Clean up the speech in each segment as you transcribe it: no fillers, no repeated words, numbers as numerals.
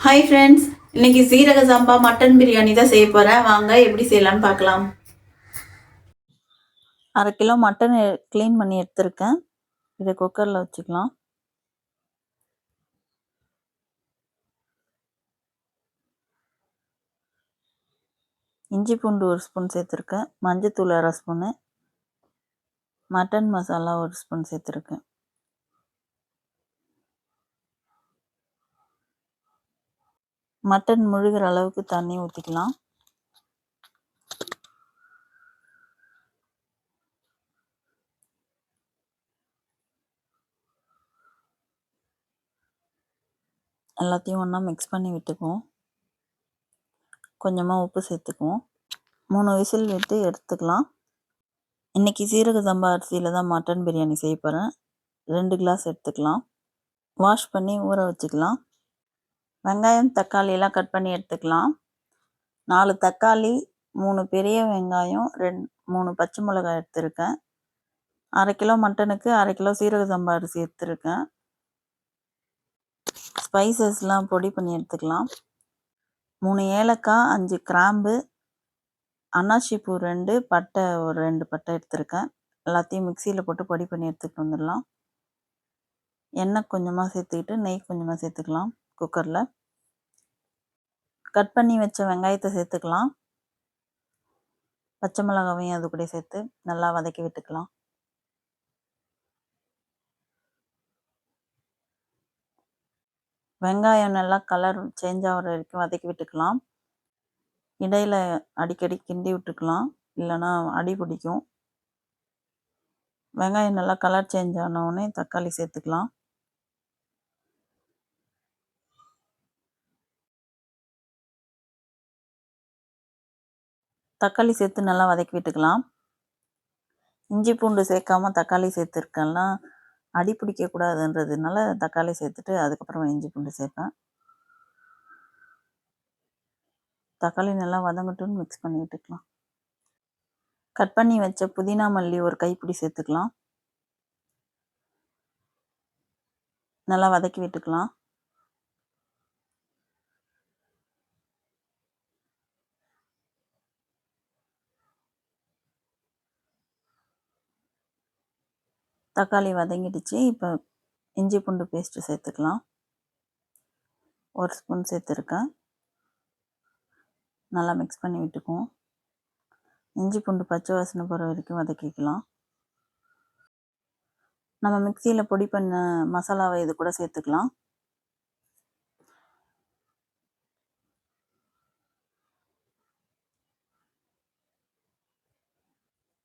Hi friends, இன்னைக்கு சீரக சம்பா mutton biryani தான் செய்ய போகிறேன். வாங்க எப்படி செய்யலாம்னு பார்க்கலாம். 1/2 கிலோ மட்டன் க்ளீன் பண்ணி எடுத்துருக்கேன். இதை குக்கரில் வச்சுக்கலாம். இஞ்சி பூண்டு 1 ஸ்பூன் சேர்த்துருக்கேன். மஞ்சத்தூள் 1/2 ஸ்பூனு. மட்டன் மசாலா 1 ஸ்பூன் சேர்த்துருக்கேன். மட்டன் முழுகிற அளவுக்கு தண்ணி ஊற்றிக்கலாம். எல்லாத்தையும் ஒன்றா மிக்ஸ் பண்ணி விட்டுக்குவோம். கொஞ்சமாக உப்பு சேர்த்துக்குவோம். 3 விசில் விட்டு எடுத்துக்கலாம். இன்றைக்கி சீரக சம்பா அரிசியில் தான் மட்டன் பிரியாணி செய்ய போகிறேன். 2 கிளாஸ் எடுத்துக்கலாம். வாஷ் பண்ணி ஊற வச்சுக்கலாம். வெங்காயம் தக்காளியெல்லாம் கட் பண்ணி எடுத்துக்கலாம். 4 தக்காளி, 3 பெரிய வெங்காயம், 3 பச்சை மிளகாய் எடுத்துருக்கேன். 1/2 கிலோ மட்டனுக்கு 1/2 கிலோ சீரக சம்பா அரிசி எடுத்துருக்கேன். ஸ்பைசஸ்லாம் பொடி பண்ணி எடுத்துக்கலாம். 3 ஏலக்காய், 5 கிராம்பு, அன்னாசி பூ 2, பட்டை ஒரு 2 பட்டை எடுத்துருக்கேன். எல்லாத்தையும் மிக்சியில் போட்டு பொடி பண்ணி எடுத்துகிட்டு வந்துடலாம். எண்ணெய் கொஞ்சமாக சேர்த்துக்கிட்டு நெய் கொஞ்சமாக சேர்த்துக்கலாம். குக்கரில் கட் பண்ணி வச்ச வெங்காயத்தை சேர்த்துக்கலாம். பச்சை மிளகாவையும் அது கூட சேர்த்து நல்லா வதக்கி விட்டுக்கலாம். வெங்காயம் நல்லா கலர் சேஞ்ச் ஆகிற வரைக்கும் வதக்கி விட்டுக்கலாம். இடையில் அடிக்கடி கிண்டி விட்டுக்கலாம், இல்லைன்னா அடி பிடிக்கும். வெங்காயம் நல்லா கலர் சேஞ்ச் ஆனவுடனே தக்காளி சேர்த்துக்கலாம். தக்காளி சேர்த்து நல்லா வதக்கி விட்டுக்கலாம். இஞ்சி பூண்டு சேர்க்காம தக்காளி சேர்த்துருக்கேன்னா அடி பிடிக்கக்கூடாதுன்றதுனால தக்காளி சேர்த்துட்டு அதுக்கப்புறமா இஞ்சி பூண்டு சேர்ப்பேன். தக்காளி நல்லா வதங்கட்டும்னு மிக்ஸ் பண்ணி விட்டுக்கலாம். கட் பண்ணி வச்ச புதினா மல்லி ஒரு கைப்பிடி சேர்த்துக்கலாம். நல்லா வதக்கி விட்டுக்கலாம். தக்காளி வதங்கிடுச்சு. இப்போ இஞ்சி பூண்டு பேஸ்ட்டு சேர்த்துக்கலாம். 1 ஸ்பூன் சேர்த்துருக்கேன். நல்லா மிக்ஸ் பண்ணி விட்டுக்குவோம். இஞ்சி பூண்டு பச்சை வாசனை போகிற வரைக்கும் வதக்கிக்கலாம். நம்ம மிக்சியில் பொடி பண்ண மசாலாவை இது கூட சேர்த்துக்கலாம்.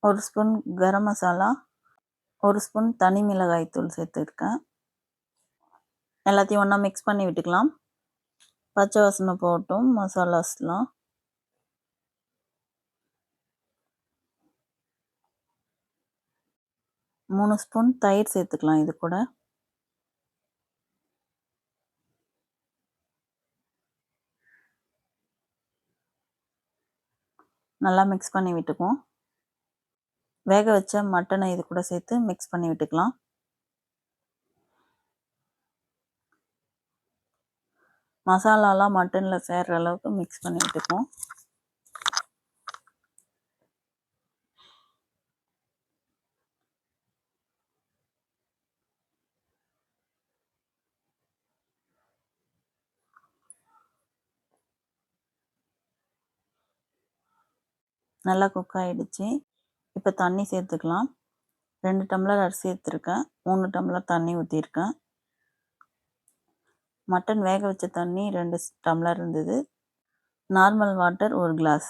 ஒரு ஸ்பூன் கரம் மசாலா, 1 ஸ்பூன் தனி மிளகாய் தூள் சேர்த்துருக்கேன். எல்லாத்தையும் ஒன்றா மிக்ஸ் பண்ணி விட்டுக்கலாம். பச்சை வாசனை போகட்டும் மசாலாஸ்லாம். மூணு ஸ்பூன் தயிர் சேர்த்துக்கலாம் இது கூட. நல்லா மிக்ஸ் பண்ணி விட்டுக்குவோம். வேக வச்ச மட்டனை இது கூட சேர்த்து மிக்ஸ் பண்ணி விட்டுக்கலாம். மசாலாலாம் மட்டனில் சேர்கிற அளவுக்கு மிக்ஸ் பண்ணி விட்டுக்குவோம். நல்லா குக் ஆகிடுச்சு. இப்போ தண்ணி சேர்த்துக்கலாம். 2 டம்ளர் அரிசி எடுத்துருக்கேன். 3 டம்ளர் தண்ணி ஊற்றிருக்கேன். மட்டன் வேக வச்ச தண்ணி 2 டம்ளர் இருந்தது. Normal water 1 glass.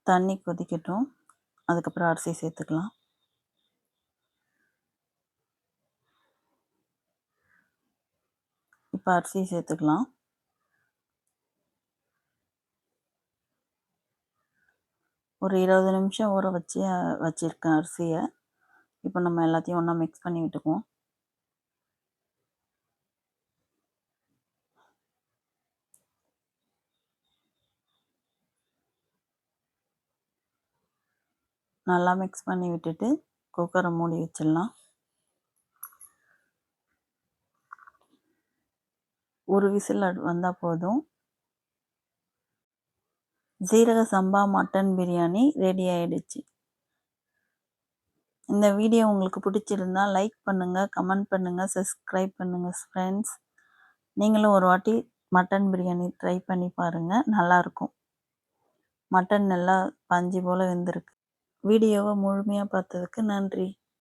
தண்ணி கொதிக்கட்டும். அதுக்கப்புறம் அரிசி சேர்த்துக்கலாம். இப்போ அரிசி சேர்த்துக்கலாம். ஒரு 20 நிமிஷம் ஊற வச்சுருக்கேன் அரிசியை. இப்போ நம்ம எல்லாத்தையும் ஒன்றா மிக்ஸ் பண்ணி விட்டுக்குவோம். நல்லா மிக்ஸ் பண்ணி விட்டுட்டு குக்கரை மூடி வச்சிடலாம். ஒரு விசில் வந்தால் போதும். சீரக சம்பா மட்டன் பிரியாணி ரெடி ஆயிடுச்சு. இந்த வீடியோ உங்களுக்கு பிடிச்சிருந்தா லைக் பண்ணுங்கள், கமெண்ட் பண்ணுங்கள், சப்ஸ்கிரைப் பண்ணுங்கள் ஃப்ரெண்ட்ஸ். நீங்களும் ஒரு வாட்டி மட்டன் பிரியாணி ட்ரை பண்ணி பாருங்கள், நல்லாயிருக்கும். மட்டன் நல்லா பஞ்சு போல் வெந்திருக்கு. வீடியோவை முழுமையாக பார்த்ததுக்கு நன்றி.